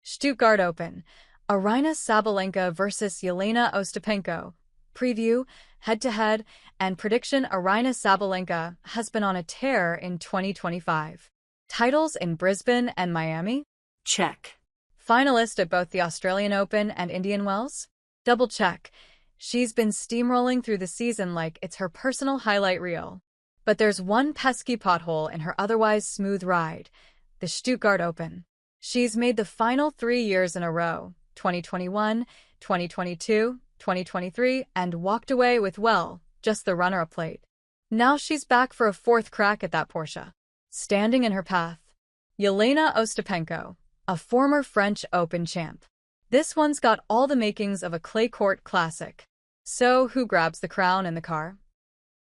Stuttgart Open. Aryna Sabalenka vs Jelena Ostapenko. Preview, head-to-head, and prediction. Aryna Sabalenka has been on a tear in 2025. Titles in Brisbane and Miami? Check. Finalist at both the Australian Open and Indian Wells? Double check. She's been steamrolling through the season like it's her personal highlight reel. But there's one pesky pothole in her otherwise smooth ride: the Stuttgart Open. She's made the final 3 years in a row, 2021, 2022, 2023, and walked away with, well, just the runner-up plate. Now she's back for a fourth crack at that Porsche. Standing in her path, Jelena Ostapenko, a former French Open champ. This one's got all the makings of a clay court classic. So who grabs the crown in the car?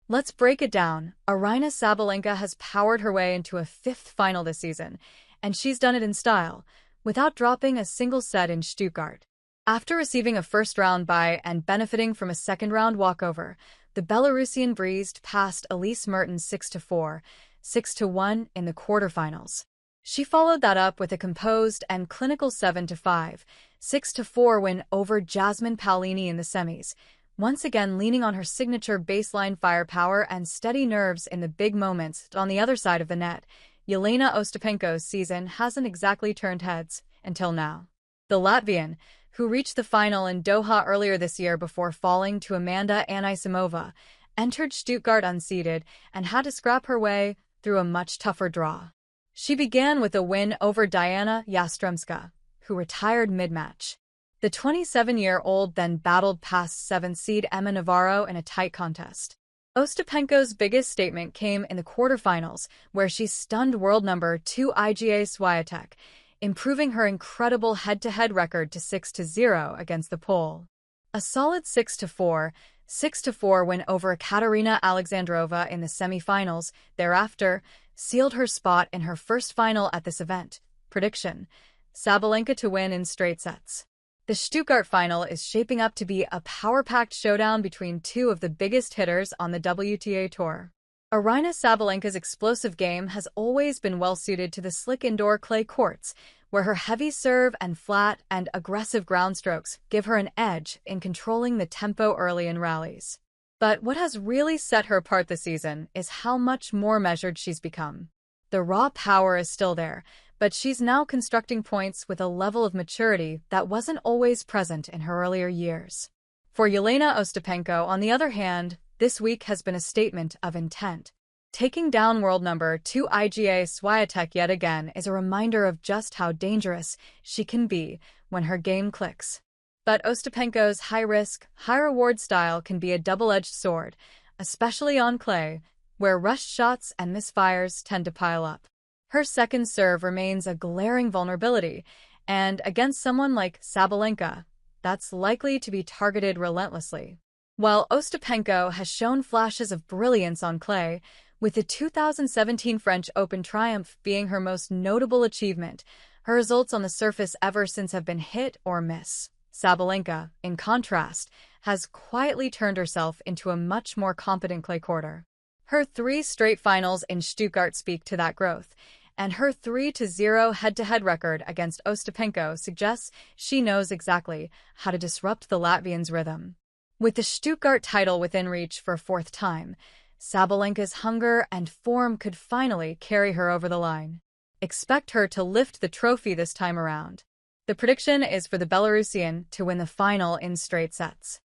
Let's break it down. Aryna Sabalenka has powered her way into a fifth final this season, and she's done it in style, without dropping a single set in Stuttgart. After receiving a first-round bye and benefiting from a second-round walkover, the Belarusian breezed past Elise Mertens 6-4, 6-1 in the quarterfinals. She followed that up with a composed and clinical 7-5, 6-4 win over Jasmine Paolini in the semis, once again leaning on her signature baseline firepower and steady nerves in the big moments. On the other side of the net, Jelena Ostapenko's season hasn't exactly turned heads, until now. The Latvian, who reached the final in Doha earlier this year before falling to Amanda Anisimova, entered Stuttgart unseeded and had to scrap her way through a much tougher draw. She began with a win over Diana Yastremska, who retired mid-match. The 27-year-old then battled past 7th seed Emma Navarro in a tight contest. Ostapenko's biggest statement came in the quarterfinals, where she stunned world number 2 Iga Swiatek, improving her incredible head-to-head record to 6-0 against the Pole. A solid 6-4, 6-4 win over Katerina Alexandrova in the semifinals thereafter sealed her spot in her first final at this event. Prediction: Sabalenka to win in straight sets. The Stuttgart final is shaping up to be a power-packed showdown between two of the biggest hitters on the WTA Tour. Aryna Sabalenka's explosive game has always been well-suited to the slick indoor clay courts, where her heavy serve and flat and aggressive ground strokes give her an edge in controlling the tempo early in rallies. But what has really set her apart this season is how much more measured she's become. The raw power is still there, but she's now constructing points with a level of maturity that wasn't always present in her earlier years. For Jelena Ostapenko, on the other hand, this week has been a statement of intent. Taking down world number 2 Iga Swiatek yet again is a reminder of just how dangerous she can be when her game clicks. But Ostapenko's high-risk, high-reward style can be a double-edged sword, especially on clay, where rushed shots and misfires tend to pile up. Her second serve remains a glaring vulnerability, and against someone like Sabalenka, that's likely to be targeted relentlessly. While Ostapenko has shown flashes of brilliance on clay, with the 2017 French Open triumph being her most notable achievement, her results on the surface ever since have been hit or miss. Sabalenka, in contrast, has quietly turned herself into a much more competent clay courter. Her 3 straight finals in Stuttgart speak to that growth, and her 3-0 head-to-head record against Ostapenko suggests she knows exactly how to disrupt the Latvian's rhythm. With the Stuttgart title within reach for a fourth time, Sabalenka's hunger and form could finally carry her over the line. Expect her to lift the trophy this time around. The prediction is for the Belarusian to win the final in straight sets.